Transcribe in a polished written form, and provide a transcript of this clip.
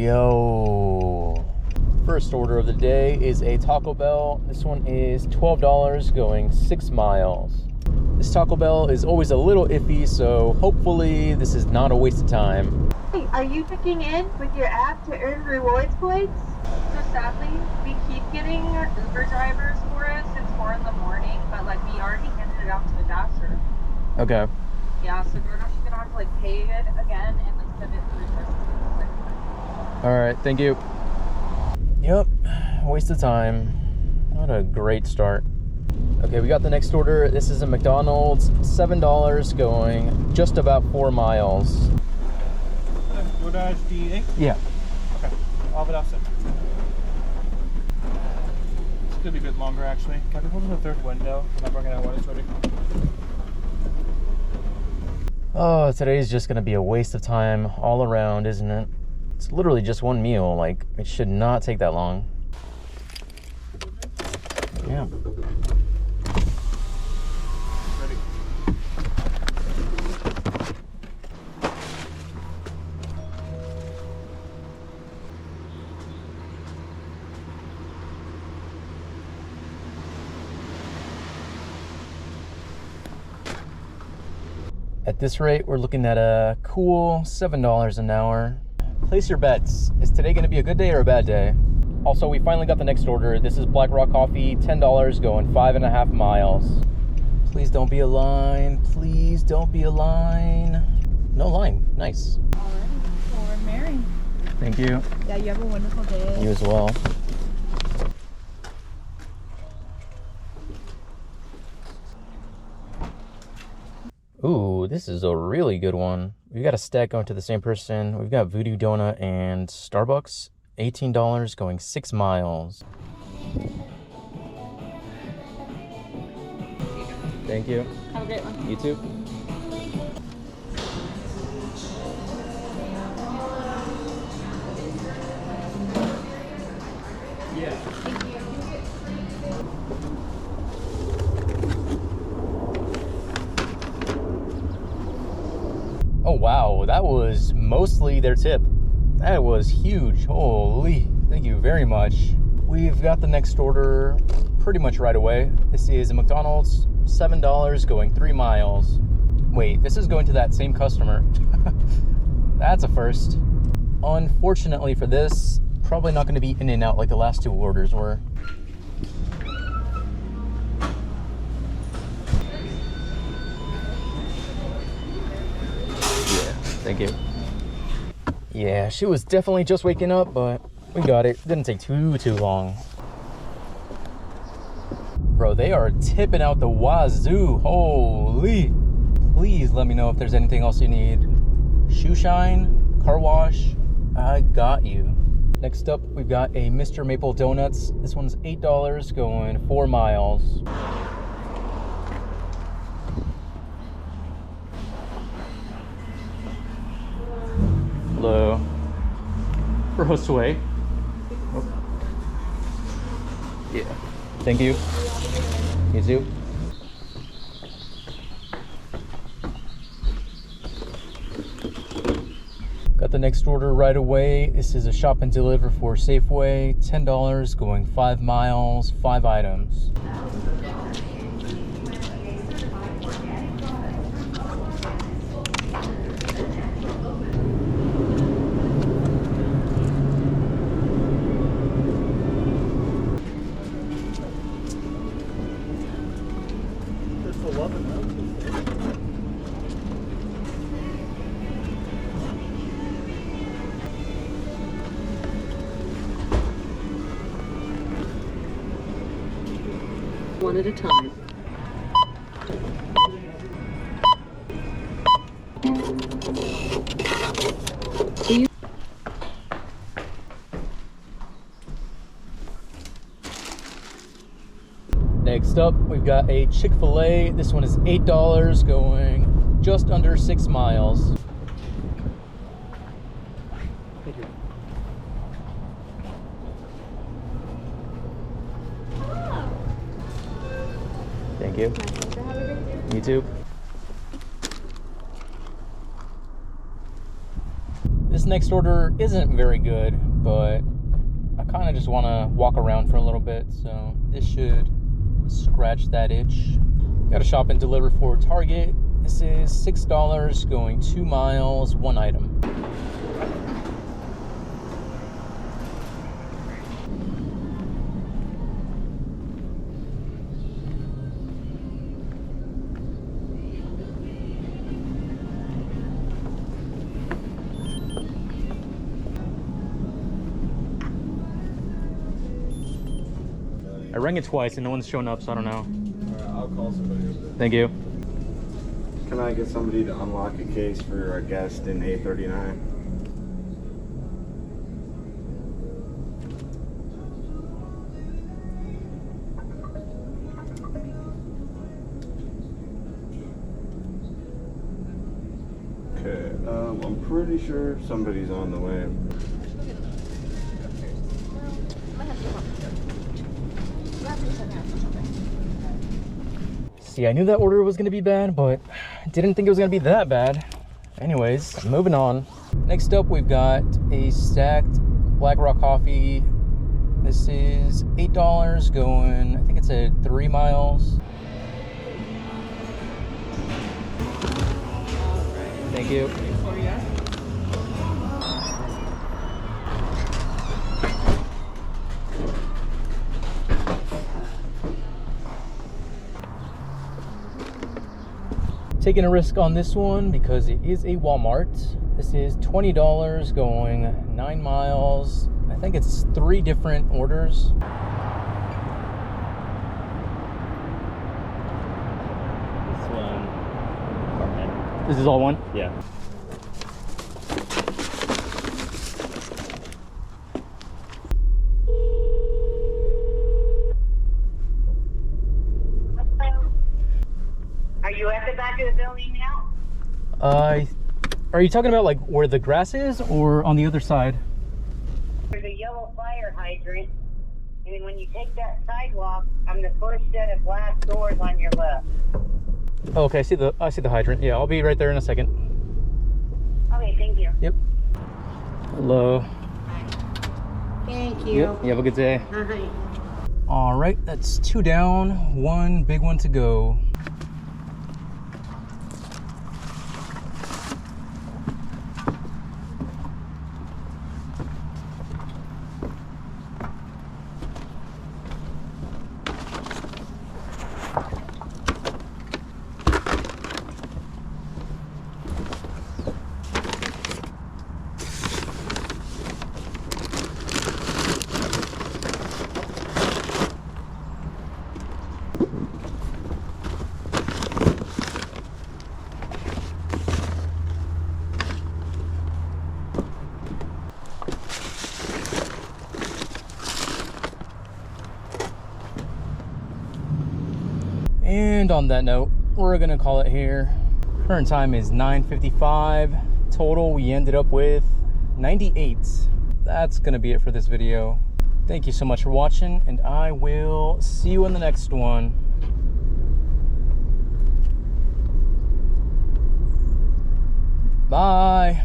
Yo. First order of the day is a Taco Bell. This one is $12 going 6 miles. This Taco Bell is always a little iffy, so hopefully this is not a waste of time. Hey, are you checking in with your app to earn rewards points? So sadly, we keep getting Uber drivers for it since 4 in the morning, but like we already handed it out to the dasher. Okay. Yeah, so DoorDash is gonna have to like pay it again and like send it through the system. All right, thank you. Yep, waste of time. What a great start. Okay, we got the next order. This is a McDonald's, $7 going just about 4 miles. DoorDash DA? Yeah. Okay, I'll have it offset. It's gonna be a bit longer actually. Can I hold in the third window? I'm not bringing out when it's ready. Oh, today's just gonna be a waste of time all around, isn't it? It's literally just one meal. Like, it should not take that long. Yeah. Ready. At this rate, we're looking at a cool $7 an hour. Place your bets. Is today going to be a good day or a bad day? Also, we finally got the next order. This is Black Rock Coffee, $10 going 5.5 miles. Please don't be a line. Please don't be a line. No line. Nice. Alrighty, so we're married. Thank you. Yeah, you have a wonderful day. You as well. Ooh, this is a really good one. We've got a stack going to the same person. We've got Voodoo Donut and Starbucks, $18 going 6 miles. Thank you. Have a great one. You too. Oh wow, that was mostly their tip. That was huge. Holy, thank you very much. We've got the next order pretty much right away. This is a McDonald's, $7 going 3 miles. Wait, this is going to that same customer. That's a first. Unfortunately for this, probably not going to be in and out like the last 2 orders were. Thank you. Yeah, she was definitely just waking up, but we got it. Didn't take too long. Bro, they are tipping out the wazoo. Holy. Please let me know if there's anything else you need. Shoe shine, car wash, I got you. Next up, we've got a Mr. Maple Donuts. This one's $8 going 4 miles. Hello. Roseway. Oh. Yeah. Thank you. You too. Got the next order right away. This is a shop and deliver for Safeway. $10 going 5 miles, 5 items. One at a time. Next up, we've got a Chick-fil-A. This one is $8 going just under 6 miles. Thank you. Thank you. You too. This This next order isn't very good, but I kind of just want to walk around for a little bit, so this should scratch that itch. Got to shop and deliver for Target. This is $6 going 2 miles, 1 item. I rang it twice and no one's shown up, so I don't know. I'll call somebody. Thank you. Can I get somebody to unlock a case for a guest in A39? Okay, I'm pretty sure somebody's on the way. See, I knew that order was gonna be bad, but didn't think it was gonna be that bad. Anyways, moving on. Next up, we've got a stacked Black Rock coffee. This is $8 going, I think it's at 3 miles. Thank you. Taking a risk on this one because it is a Walmart. This is $20 going 9 miles. I think it's 3 different orders. This one, apartment. This is all one? Yeah. Are you at the back of the building now? Are you talking about like where the grass is or on the other side? There's a yellow fire hydrant, and then when you take that sidewalk, I'm the first set of glass doors on your left. Oh, okay, I see the hydrant. Yeah, I'll be right there in a second. Okay, thank you. Yep. Hello. Thank you. Yep. You have a good day. Hi. All right, that's 2 down, 1 big one to go. And on that note, we're gonna call it here. Current time is 9:55. Total, we ended up with 98. That's gonna be it for this video. Thank you so much for watching, and I will see you in the next one. Bye.